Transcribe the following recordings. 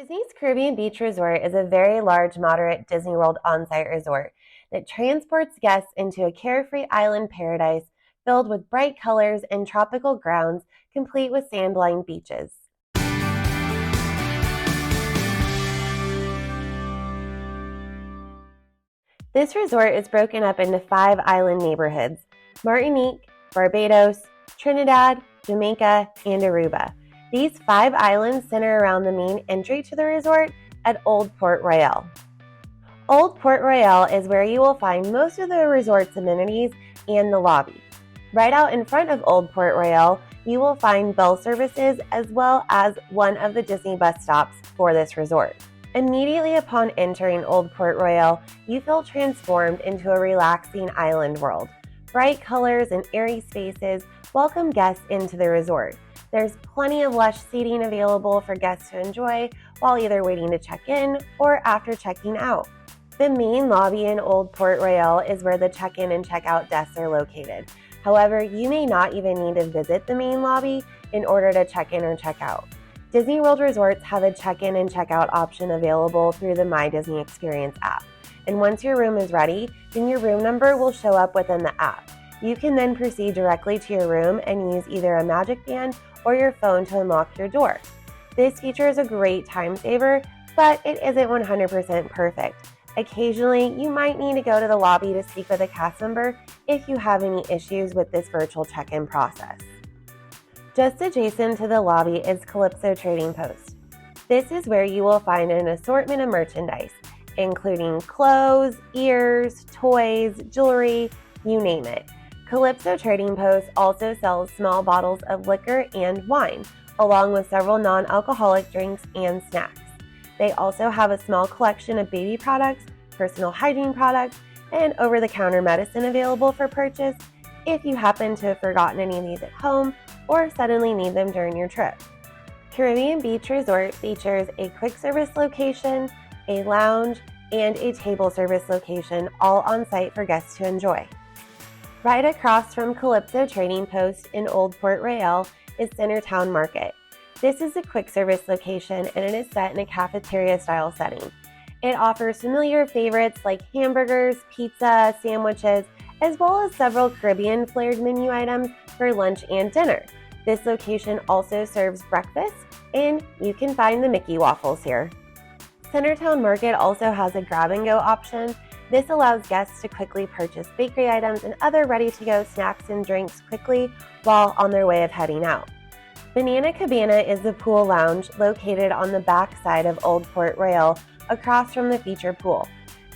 Disney's Caribbean Beach Resort is a very large, moderate Disney World on-site resort that transports guests into a carefree island paradise filled with bright colors and tropical grounds, complete with sand-lined beaches. This resort is broken up into 5 island neighborhoods: Martinique, Barbados, Trinidad, Jamaica, and Aruba. These 5 islands center around the main entry to the resort at Old Port Royale. Old Port Royale is where you will find most of the resort's amenities and the lobby. Right out in front of Old Port Royale, you will find bell services as well as one of the Disney bus stops for this resort. Immediately upon entering Old Port Royale, you feel transformed into a relaxing island world. Bright colors and airy spaces welcome guests into the resort. There's plenty of lush seating available for guests to enjoy while either waiting to check in or after checking out. The main lobby in Old Port Royale is where the check-in and check-out desks are located. However, you may not even need to visit the main lobby in order to check in or check out. Disney World resorts have a check-in and check-out option available through the My Disney Experience app. And once your room is ready, then your room number will show up within the app. You can then proceed directly to your room and use either a magic band or your phone to unlock your door. This feature is a great time saver, but it isn't 100% perfect. Occasionally, you might need to go to the lobby to speak with a cast member if you have any issues with this virtual check-in process. Just adjacent to the lobby is Calypso Trading Post. This is where you will find an assortment of merchandise, including clothes, ears, toys, jewelry, you name it. Calypso Trading Post also sells small bottles of liquor and wine, along with several non-alcoholic drinks and snacks. They also have a small collection of baby products, personal hygiene products, and over-the-counter medicine available for purchase if you happen to have forgotten any of these at home or suddenly need them during your trip. Caribbean Beach Resort features a quick service location, a lounge, and a table service location, all on site for guests to enjoy. Right across from Calypso Trading Post in Old Port Royale is Centertown Market. This is a quick service location and it is set in a cafeteria style setting. It offers familiar favorites like hamburgers, pizza, sandwiches, as well as several Caribbean flavored menu items for lunch and dinner. This location also serves breakfast, and you can find the Mickey waffles here. Centertown Market also has a grab-and-go option. This allows guests to quickly purchase bakery items and other ready-to-go snacks and drinks quickly while on their way of heading out. Banana Cabana is the pool lounge located on the back side of Old Port Royale across from the feature pool.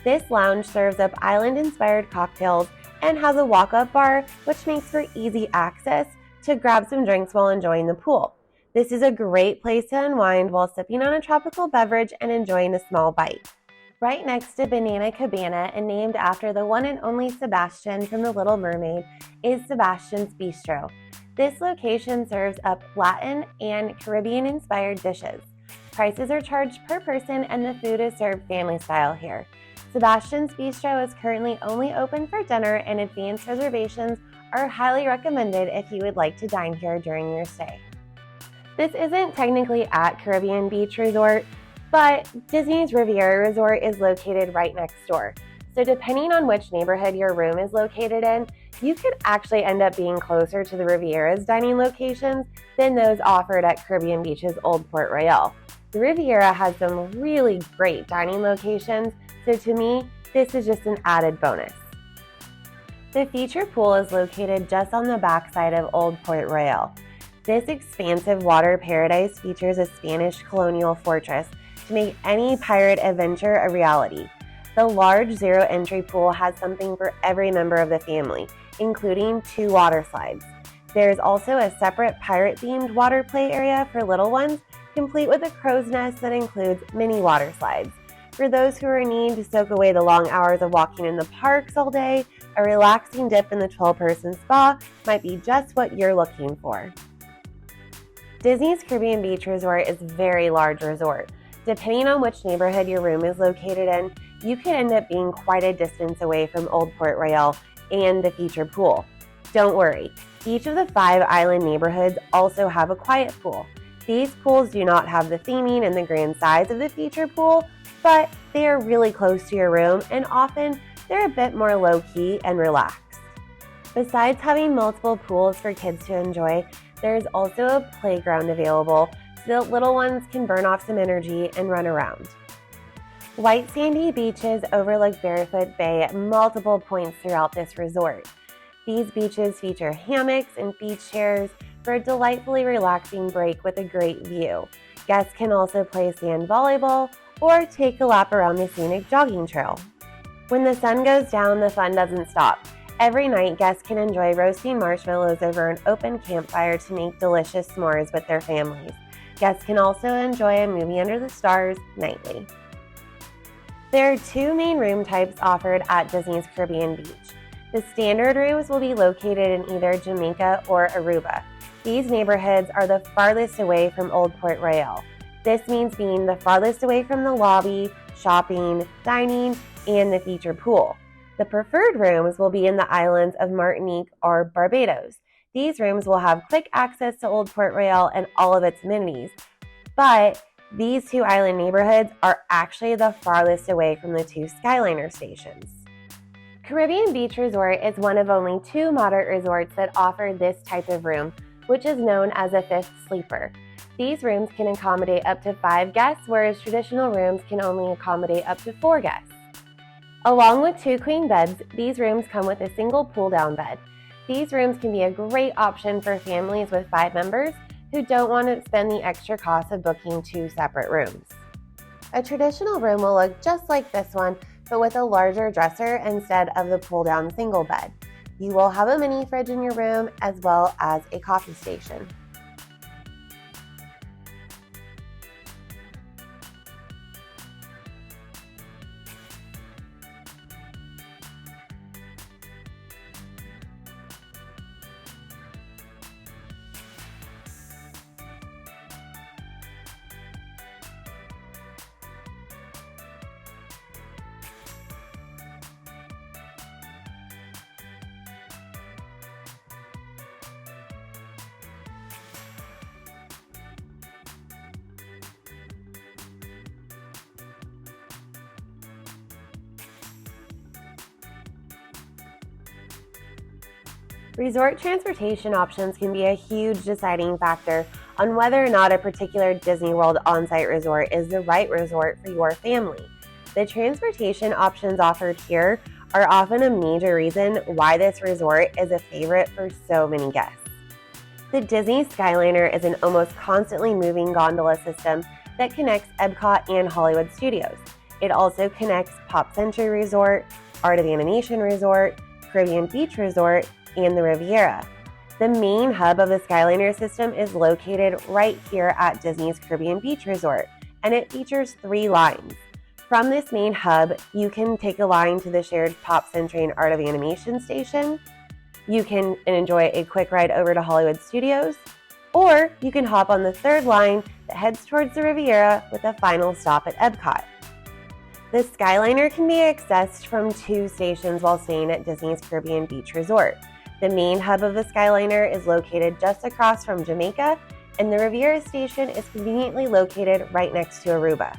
This lounge serves up island-inspired cocktails and has a walk-up bar, which makes for easy access to grab some drinks while enjoying the pool. This is a great place to unwind while sipping on a tropical beverage and enjoying a small bite. Right next to Banana Cabana and named after the one and only Sebastian from The Little Mermaid is Sebastian's Bistro. This location serves up Latin and Caribbean-inspired dishes. Prices are charged per person and the food is served family style here. Sebastian's Bistro is currently only open for dinner and advanced reservations are highly recommended if you would like to dine here during your stay. This isn't technically at Caribbean Beach Resort, but Disney's Riviera Resort is located right next door. So depending on which neighborhood your room is located in, you could actually end up being closer to the Riviera's dining locations than those offered at Caribbean Beach's Old Port Royale. The Riviera has some really great dining locations, so to me, this is just an added bonus. The feature pool is located just on the backside of Old Port Royale. This expansive water paradise features a Spanish colonial fortress to make any pirate adventure a reality. The large zero-entry pool has something for every member of the family, including 2 water slides. There is also a separate pirate-themed water play area for little ones, complete with a crow's nest that includes mini water slides. For those who are in need to soak away the long hours of walking in the parks all day, a relaxing dip in the 12-person spa might be just what you're looking for. Disney's Caribbean Beach Resort is a very large resort. Depending on which neighborhood your room is located in, you could end up being quite a distance away from Old Port Royale and the feature pool. Don't worry, each of the 5 island neighborhoods also have a quiet pool. These pools do not have the theming and the grand size of the feature pool, but they are really close to your room and often they're a bit more low-key and relaxed. Besides having multiple pools for kids to enjoy, there is also a playground available so that little ones can burn off some energy and run around. White sandy beaches overlook Barefoot Bay at multiple points throughout this resort. These beaches feature hammocks and beach chairs for a delightfully relaxing break with a great view. Guests can also play sand volleyball or take a lap around the scenic jogging trail. When the sun goes down, the fun doesn't stop. Every night, guests can enjoy roasting marshmallows over an open campfire to make delicious s'mores with their families. Guests can also enjoy a movie under the stars nightly. There are two main room types offered at Disney's Caribbean Beach. The standard rooms will be located in either Jamaica or Aruba. These neighborhoods are the farthest away from Old Port Royale. This means being the farthest away from the lobby, shopping, dining, and the feature pool. The preferred rooms will be in the islands of Martinique or Barbados. These rooms will have quick access to Old Port Royale and all of its amenities, but these two island neighborhoods are actually the farthest away from the two Skyliner stations. Caribbean Beach Resort is one of only two moderate resorts that offer this type of room, which is known as a fifth sleeper. These rooms can accommodate up to 5 guests, whereas traditional rooms can only accommodate up to 4 guests. Along with 2 queen beds, these rooms come with a single pull-down bed. These rooms can be a great option for families with 5 members who don't want to spend the extra cost of booking 2 separate rooms. A traditional room will look just like this one, but with a larger dresser instead of the pull-down single bed. You will have a mini fridge in your room as well as a coffee station. Resort transportation options can be a huge deciding factor on whether or not a particular Disney World on-site resort is the right resort for your family. The transportation options offered here are often a major reason why this resort is a favorite for so many guests. The Disney Skyliner is an almost constantly moving gondola system that connects Epcot and Hollywood Studios. It also connects Pop Century Resort, Art of Animation Resort, Caribbean Beach Resort, and the Riviera. The main hub of the Skyliner system is located right here at Disney's Caribbean Beach Resort, and it features 3 lines. From this main hub, you can take a line to the shared Pop Century and Art of Animation station. You can enjoy a quick ride over to Hollywood Studios, or you can hop on the 3rd line that heads towards the Riviera with a final stop at Epcot. The Skyliner can be accessed from 2 stations while staying at Disney's Caribbean Beach Resort. The main hub of the Skyliner is located just across from Jamaica, and the Riviera station is conveniently located right next to Aruba.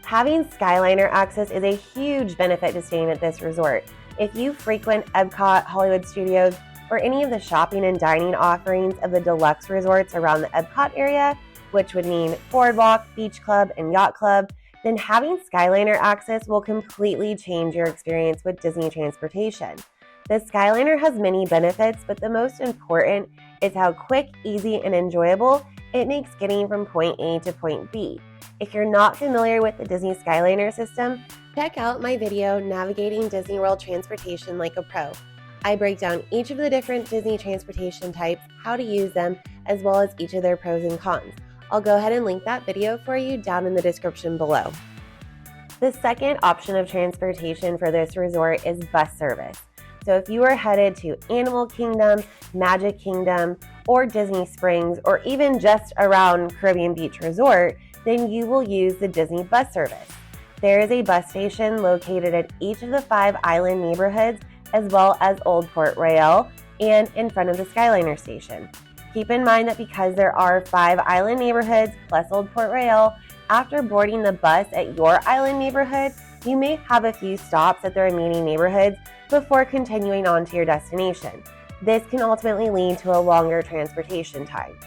Having Skyliner access is a huge benefit to staying at this resort. If you frequent Epcot, Hollywood Studios, or any of the shopping and dining offerings of the deluxe resorts around the Epcot area, which would mean Boardwalk, Beach Club, and Yacht Club, then having Skyliner access will completely change your experience with Disney transportation. The Skyliner has many benefits, but the most important is how quick, easy, and enjoyable it makes getting from point A to point B. If you're not familiar with the Disney Skyliner system, check out my video Navigating Disney World Transportation Like a Pro. I break down each of the different Disney transportation types, how to use them, as well as each of their pros and cons. I'll go ahead and link that video for you down in the description below. The second option of transportation for this resort is bus service. So if you are headed to Animal Kingdom, Magic Kingdom, or Disney Springs, or even just around Caribbean Beach Resort, then you will use the Disney bus service. There is a bus station located at each of the 5 island neighborhoods, as well as Old Port Royale and in front of the Skyliner station. Keep in mind that because there are 5 island neighborhoods plus Old Port Royale, after boarding the bus at your island neighborhood, you may have a few stops at the remaining neighborhoods before continuing on to your destination. This can ultimately lead to a longer transportation time.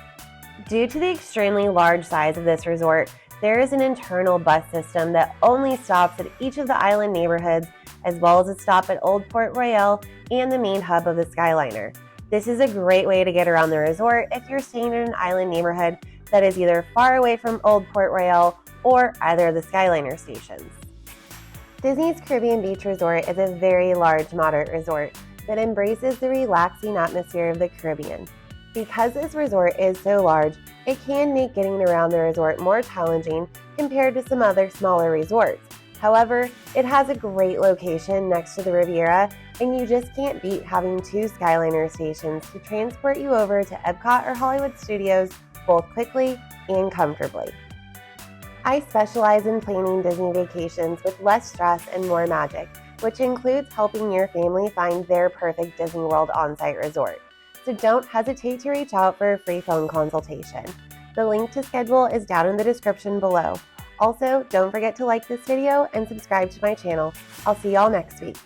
Due to the extremely large size of this resort, there is an internal bus system that only stops at each of the island neighborhoods, as well as a stop at Old Port Royale and the main hub of the Skyliner. This is a great way to get around the resort if you're staying in an island neighborhood that is either far away from Old Port Royale or either of the Skyliner stations. Disney's Caribbean Beach Resort is a very large, moderate resort that embraces the relaxing atmosphere of the Caribbean. Because this resort is so large, it can make getting around the resort more challenging compared to some other smaller resorts. However, it has a great location next to the Riviera, and you just can't beat having 2 Skyliner stations to transport you over to Epcot or Hollywood Studios both quickly and comfortably. I specialize in planning Disney vacations with less stress and more magic, which includes helping your family find their perfect Disney World on-site resort. So don't hesitate to reach out for a free phone consultation. The link to schedule is down in the description below. Also, don't forget to like this video and subscribe to my channel. I'll see y'all next week.